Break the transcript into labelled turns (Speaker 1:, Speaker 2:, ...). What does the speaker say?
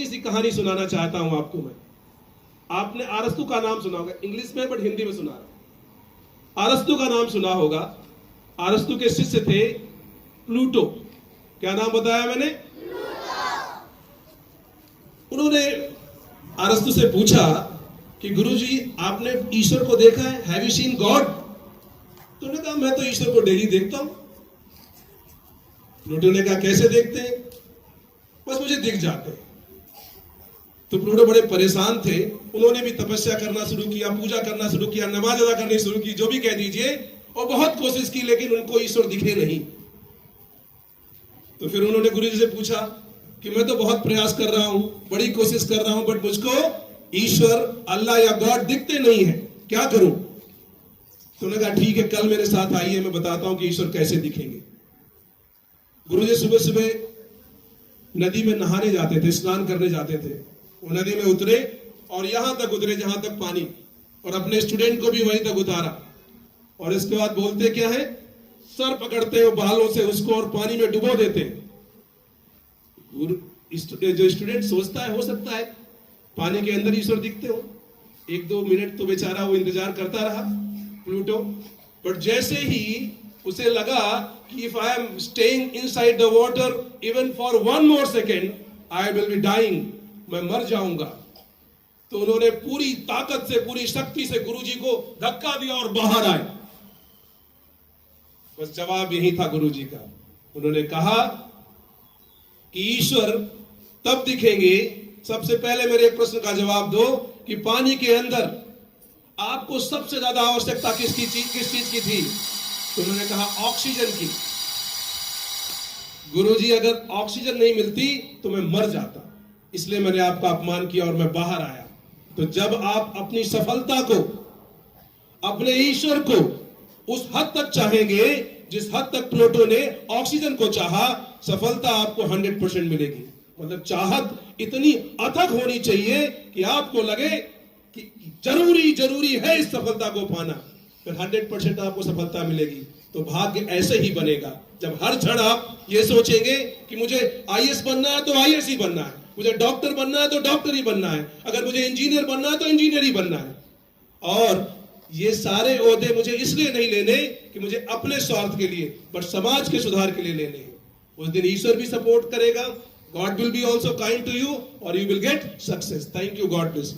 Speaker 1: छोटी सी कहानी सुनाना चाहता हूं आपको मैं। आपने अरस्तु का नाम सुना होगा, इंग्लिश में बट हिंदी में सुना रहा। अरस्तु का नाम सुना होगा। अरस्तु के शिष्य थे प्लूटो। क्या नाम बताया मैंने? उन्होंने अरस्तु से पूछा कि गुरुजी आपने ईश्वर को देखा है? Have you seen God? तो उन्होंने कहा मैं तो ईश्वर को डेली देखता हूं। प्लूटो ने कहा कैसे देखते हैं? बस मुझे दिख जाते हैं। तो प्लूटो बड़े परेशान थे। उन्होंने भी तपस्या करना शुरू किया, पूजा करना शुरू किया, नमाज अदा करनी शुरू की, जो भी कह दीजिए, और बहुत कोशिश की, लेकिन उनको ईश्वर दिखे नहीं। तो फिर उन्होंने गुरुजी से पूछा कि मैं तो बहुत प्रयास कर रहा हूं, बड़ी कोशिश कर रहा हूं, बट मुझको ईश्वर, अल्लाह या गॉड दिखते नहीं है, क्या करूं? तो उन्होंने कहा ठीक है, कल मेरे साथ आइए, मैं बताता हूं कि ईश्वर कैसे दिखेंगे। गुरुजी सुबह सुबह नदी में नहाने जाते थे, स्नान करने जाते थे। वो नदी में उतरे और यहां तक उतरे जहां तक पानी, और अपने स्टूडेंट को भी वहीं तक उतारा। और इसके बाद बोलते क्या है, सर पकड़ते हैं बालों से उसको और पानी में डुबो देते हैं। जो स्टूडेंट सोचता है हो सकता है पानी के अंदर ईश्वर दिखते हो। 1-2 मिनट तो बेचारा वो इंतजार करता रहा प्लूटो, बट जैसे ही उसे लगा कि if I am staying inside the water even for 1 more second I will be dying, मैं मर जाऊंगा, तो उन्होंने पूरी ताकत से, पूरी शक्ति से गुरुजी को धक्का दिया और बाहर आए। बस जवाब यही था गुरुजी का। उन्होंने कहा कि ईश्वर तब दिखेंगे, सबसे पहले मेरे एक प्रश्न का जवाब दो कि पानी के अंदर आपको सबसे ज्यादा आवश्यकता किस चीज की थी? तो उन्होंने कहा ऑक्सीजन की। गुरुजी अगर ऑक्सीजन नहीं मिलती तो मैं मर जाता, इसलिए मैंने आपका अपमान किया और मैं बाहर आया। तो जब आप अपनी सफलता को, अपने ईश्वर को उस हद तक चाहेंगे जिस हद तक प्लूटो ने ऑक्सीजन को चाहा, सफलता आपको 100% मिलेगी। मतलब चाहत इतनी अथक होनी चाहिए कि आपको लगे कि जरूरी है इस सफलता को पाना, फिर 100% आपको सफलता मिलेगी। तो भाग्य ऐसे ही बनेगा जब हर क्षण आप ये सोचेंगे कि मुझे आईएएस बनना है तो आईएएस ही बनना है, मुझे डॉक्टर बनना है तो डॉक्टर ही बनना है, अगर मुझे इंजीनियर बनना है तो इंजीनियर ही बनना है। और ये सारे ओहदे मुझे इसलिए नहीं लेने कि मुझे अपने स्वार्थ के लिए, बट समाज के सुधार के लिए लेने हैं। उस दिन ईश्वर भी सपोर्ट करेगा, God will be also kind to you, और you will get success. Thank you, God bless you.